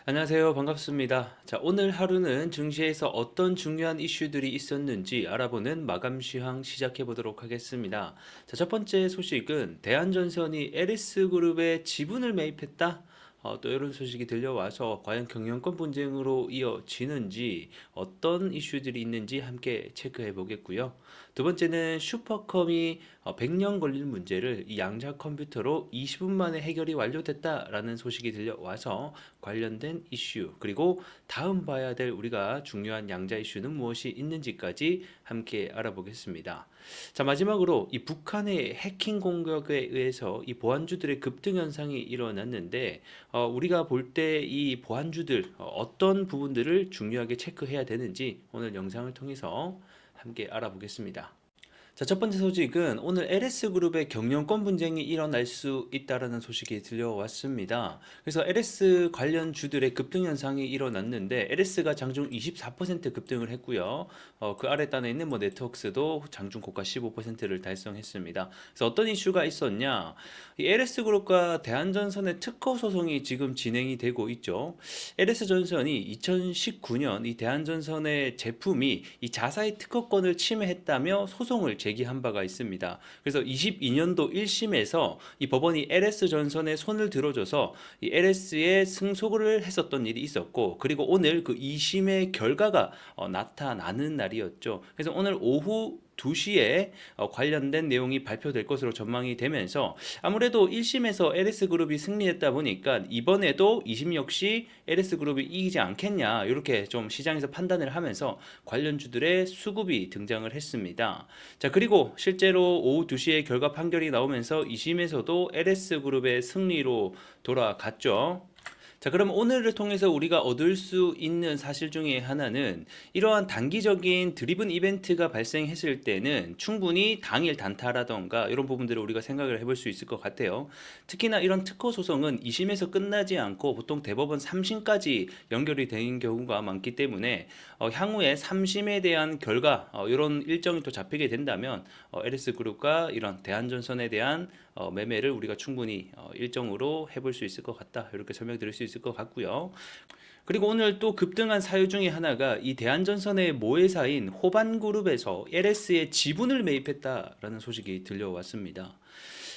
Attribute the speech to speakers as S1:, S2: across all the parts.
S1: 안녕하세요. 반갑습니다. 자, 오늘 하루는 증시에서 어떤 중요한 이슈들이 있었는지 알아보는 마감 시황 시작해 보도록 하겠습니다. 자, 첫 번째 소식은 대한전선이 LS그룹에 지분을 매입했다. 또 이런 소식이 들려와서 과연 경영권 분쟁으로 이어지는지 어떤 이슈들이 있는지 함께 체크해 보겠고요. 두 번째는 슈퍼컴이 100년 걸릴 문제를 이 양자 컴퓨터로 20분 만에 해결이 완료됐다라는 소식이 들려와서 관련된 이슈, 그리고 다음 봐야 될 우리가 중요한 양자 이슈는 무엇이 있는지까지 함께 알아보겠습니다. 자, 마지막으로 이 북한의 해킹 공격에 의해서 이 보안주들의 급등 현상이 일어났는데 우리가 볼 때 이 보안주들 어떤 부분들을 중요하게 체크해야 되는지 오늘 영상을 통해서 함께 알아보겠습니다. 자, 첫 번째 소식은 오늘 LS그룹의 경영권 분쟁이 일어날 수 있다라는 소식이 들려왔습니다. 그래서 LS 관련 주들의 급등 현상이 일어났는데 LS가 장중 24% 급등을 했고요. 그 아래 단에 있는 네트워크스도 장중 고가 15%를 달성했습니다. 그래서 어떤 이슈가 있었냐? 이 LS그룹과 대한전선의 특허 소송이 지금 진행이 되고 있죠. LS전선이 2019년 이 대한전선의 제품이 이 자사의 특허권을 침해했다며 소송을 제기한 바가 있습니다. 그래서 22년도 1심에서 이 법원이 LS전선에 손을 들어줘서 이 LS에 승소를 했었던 일이 있었고, 그리고 오늘 그 2심의 결과가 나타나는 날이었죠. 그래서 오늘 오후 2시에 관련된 내용이 발표될 것으로 전망이 되면서 아무래도 1심에서 LS그룹이 승리했다 보니까 이번에도 2심 역시 LS그룹이 이기지 않겠냐, 이렇게 좀 시장에서 판단을 하면서 관련주들의 수급이 등장을 했습니다. 자, 그리고 실제로 오후 2시에 결과 판결이 나오면서 2심에서도 LS그룹의 승리로 돌아갔죠. 자, 그럼 오늘을 통해서 우리가 얻을 수 있는 사실 중에 하나는 이러한 단기적인 드리븐 이벤트가 발생했을 때는 충분히 당일 단타라던가 이런 부분들을 우리가 생각을 해볼 수 있을 것 같아요. 특히나 이런 특허 소송은 2심에서 끝나지 않고 보통 대법원 3심까지 연결이 되는 경우가 많기 때문에 향후에 3심에 대한 결과 이런 일정이 또 잡히게 된다면 LS그룹과 이런 대한전선에 대한 매매를 우리가 충분히 일정으로 해볼 수 있을 것 같다, 이렇게 설명드릴 수 있을 것 같고요. 그리고 오늘 또 급등한 사유 중에 하나가 이 대한전선의 모회사인 호반그룹에서 LS의 지분을 매입했다라는 소식이 들려왔습니다.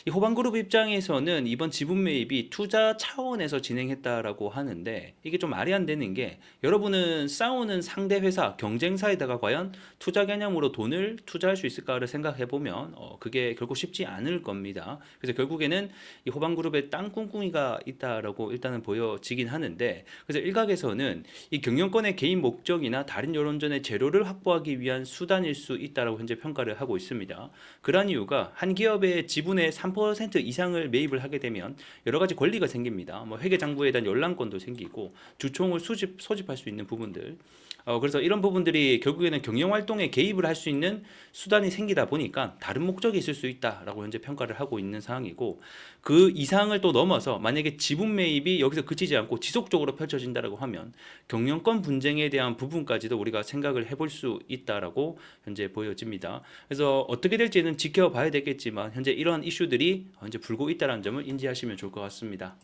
S1: 이 호반그룹 입장에서는 이번 지분 매입이 투자 차원에서 진행했다라고 하는데, 이게 좀 말이 안 되는 게, 여러분은 싸우는 상대 회사, 경쟁사에다가 과연 투자 개념으로 돈을 투자할 수 있을까를 생각해 보면 그게 결국 쉽지 않을 겁니다. 그래서 결국에는 이 호반그룹에 땅꿍꿍이가 있다라고 일단은 보여지긴 하는데, 그래서 일각에서는 이 경영권의 개인 목적이나 다른 여론전의 재료를 확보하기 위한 수단일 수 있다라고 현재 평가를 하고 있습니다. 그러한 이유가 한 기업의 지분의 3% 이상을 매입을 하게 되면 여러 가지 권리가 생깁니다. 뭐 회계장부에 대한 열람권도 생기고 주총을 소집할 수 있는 부분들. 그래서 이런 부분들이 결국에는 경영활동에 개입을 할 수 있는 수단이 생기다 보니까 다른 목적이 있을 수 있다라고 현재 평가를 하고 있는 상황이고, 그 이상을 또 넘어서 만약에 지분 매입이 여기서 그치지 않고 지속적으로 펼쳐진다라고 하면 경영권 분쟁에 대한 부분까지도 우리가 생각을 해볼 수 있다라고 현재 보여집니다. 그래서 어떻게 될지는 지켜봐야 되겠지만 현재 이러한 이슈들이 현재 불고 있다는 점을 인지하시면 좋을 것 같습니다.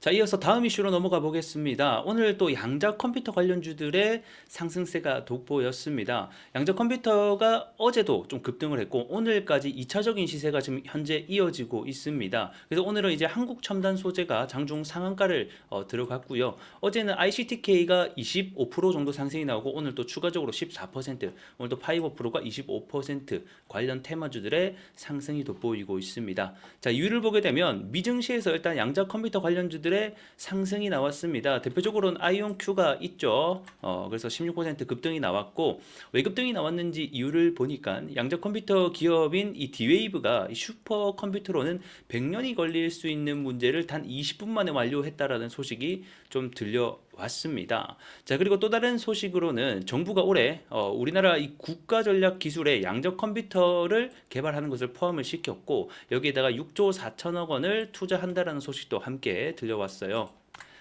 S1: 자, 이어서 다음 이슈로 넘어가 보겠습니다. 오늘 또 양자 컴퓨터 관련주들의 상승세가 돋보였습니다. 양자 컴퓨터가 어제도 좀 급등을 했고 오늘까지 2차적인 시세가 지금 현재 이어지고 있습니다. 그래서 오늘은 이제 한국 첨단 소재가 장중 상한가를 들어갔고요. 어제는 ICTK가 25% 정도 상승이 나오고 오늘 또 추가적으로 14%, 오늘 또 파이버프로가 25% 관련 테마주들의 상승이 돋보이고 있습니다. 자, 이유를 보게 되면 미증시에서 일단 양자 컴퓨터 관련주들의 상승이 나왔습니다. 대표적으로는 아이온큐가 있죠. 그래서 16% 급등이 나왔고, 왜 급등이 나왔는지 이유를 보니까 양자 컴퓨터 기업인 이 D웨이브가 슈퍼 컴퓨터로는 100년이 걸릴 수 있는 문제를 단 20분 만에 완료했다라는 소식이 좀 들려왔습니다. 자, 그리고 또 다른 소식으로는 정부가 올해 우리나라 이 국가 전략 기술에 양자 컴퓨터를 개발하는 것을 포함을 시켰고, 여기에다가 6조 4천억 원을 투자한다라는 소식도 함께 들려왔어요.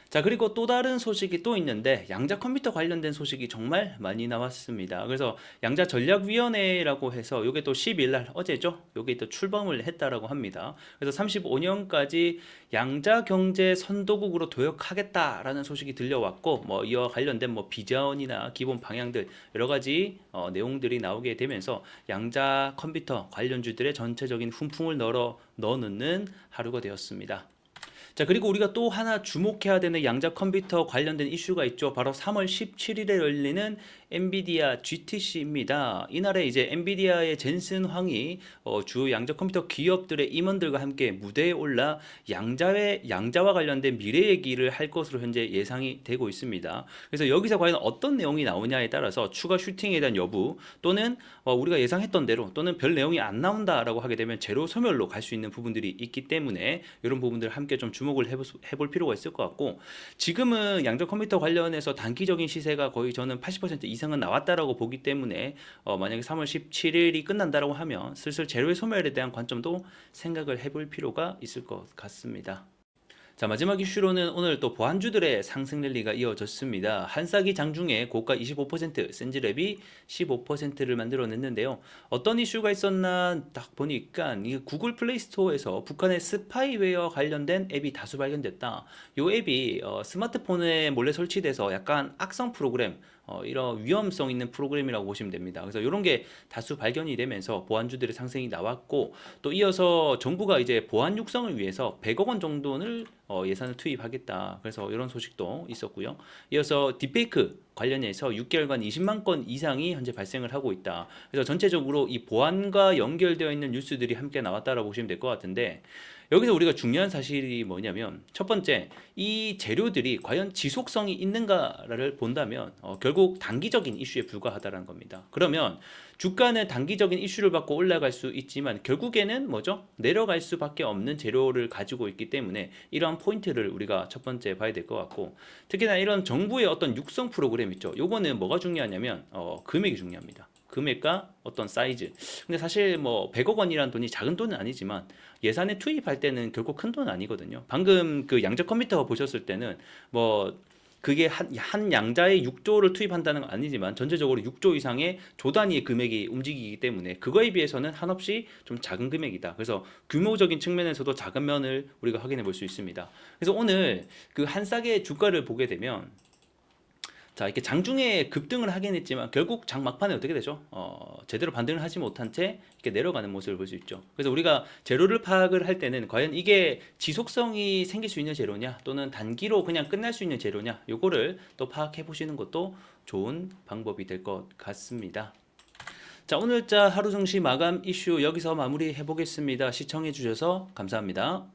S1: 자, 그리고 또 다른 소식이 또 있는데 양자 컴퓨터 관련된 소식이 정말 많이 나왔습니다. 그래서 양자 전략위원회라고 해서 요게 또 10일 날 어제죠. 요게 또 출범을 했다라고 합니다. 그래서 35년까지 양자 경제 선도국으로 도약하겠다라는 소식이 들려왔고 뭐 이와 관련된 뭐 비전이나 기본 방향들 여러 가지 내용들이 나오게 되면서 양자 컴퓨터 관련주들의 전체적인 훈풍을 넣어놓는 하루가 되었습니다. 자, 그리고 우리가 또 하나 주목해야 되는 양자 컴퓨터 관련된 이슈가 있죠. 바로 3월 17일에 열리는 엔비디아 GTC입니다. 이날에 이제 엔비디아의 젠슨 황이 주요 양자 컴퓨터 기업들의 임원들과 함께 무대에 올라 양자와 관련된 미래 얘기를 할 것으로 현재 예상이 되고 있습니다. 그래서 여기서 과연 어떤 내용이 나오냐에 따라서 추가 슈팅에 대한 여부 또는 우리가 예상했던 대로 또는 별 내용이 안 나온다라고 하게 되면 제로 소멸로 갈 수 있는 부분들이 있기 때문에 이런 부분들 함께 좀 주목을 해볼 필요가 있을 것 같고, 지금은 양자 컴퓨터 관련해서 단기적인 시세가 거의 저는 80% 이상은 나왔다라고 보기 때문에 만약에 3월 17일이 끝난다라고 하면 슬슬 제로의 소멸에 대한 관점도 생각을 해볼 필요가 있을 것 같습니다. 자, 마지막 이슈로는 오늘 또 보안주들의 상승 랠리가 이어졌습니다. 한싸기 장중에 고가 25%, 센즈랩이 15%를 만들어냈는데요. 어떤 이슈가 있었나 딱 보니까 이 구글 플레이 스토어에서 북한의 스파이웨어 관련된 앱이 다수 발견됐다. 이 앱이 스마트폰에 몰래 설치돼서 약간 악성 프로그램, 이런 위험성 있는 프로그램이라고 보시면 됩니다. 그래서 이런 게 다수 발견이 되면서 보안주들의 상승이 나왔고, 또 이어서 정부가 이제 보안 육성을 위해서 100억 원 정도를 예산을 투입하겠다. 그래서 이런 소식도 있었고요. 이어서 딥페이크 관련해서 6개월간 20만 건 이상이 현재 발생을 하고 있다. 그래서 전체적으로 이 보안과 연결되어 있는 뉴스들이 함께 나왔다라고 보시면 될 것 같은데, 여기서 우리가 중요한 사실이 뭐냐면 첫 번째, 이 재료들이 과연 지속성이 있는가를 본다면 결국 단기적인 이슈에 불과하다는 겁니다. 그러면 주가는 단기적인 이슈를 받고 올라갈 수 있지만 결국에는 뭐죠? 내려갈 수밖에 없는 재료를 가지고 있기 때문에 이러한 포인트를 우리가 첫 번째 봐야 될 것 같고, 특히나 이런 정부의 어떤 육성 프로그램 있죠. 요거는 뭐가 중요하냐면 금액이 중요합니다. 금액과 어떤 사이즈. 근데 사실 뭐 100억 원이라는 돈이 작은 돈은 아니지만 예산에 투입할 때는 결국 큰 돈은 아니거든요. 방금 그 양자 컴퓨터 보셨을 때는 뭐 그게 한 양자에 6조를 투입한다는 건 아니지만 전체적으로 6조 이상의 조 단위의 금액이 움직이기 때문에 그거에 비해서는 한없이 좀 작은 금액이다. 그래서 규모적인 측면에서도 작은 면을 우리가 확인해 볼 수 있습니다. 그래서 오늘 그 한 싹의 주가를 보게 되면 자, 이렇게 장중에 급등을 하긴 했지만 결국 장 막판에 어떻게 되죠? 제대로 반등을 하지 못한 채 이렇게 내려가는 모습을 볼 수 있죠. 그래서 우리가 재료를 파악을 할 때는 과연 이게 지속성이 생길 수 있는 재료냐 또는 단기로 그냥 끝날 수 있는 재료냐, 요거를 또 파악해 보시는 것도 좋은 방법이 될 것 같습니다. 자, 오늘자 하루 증시 마감 이슈 여기서 마무리해 보겠습니다. 시청해 주셔서 감사합니다.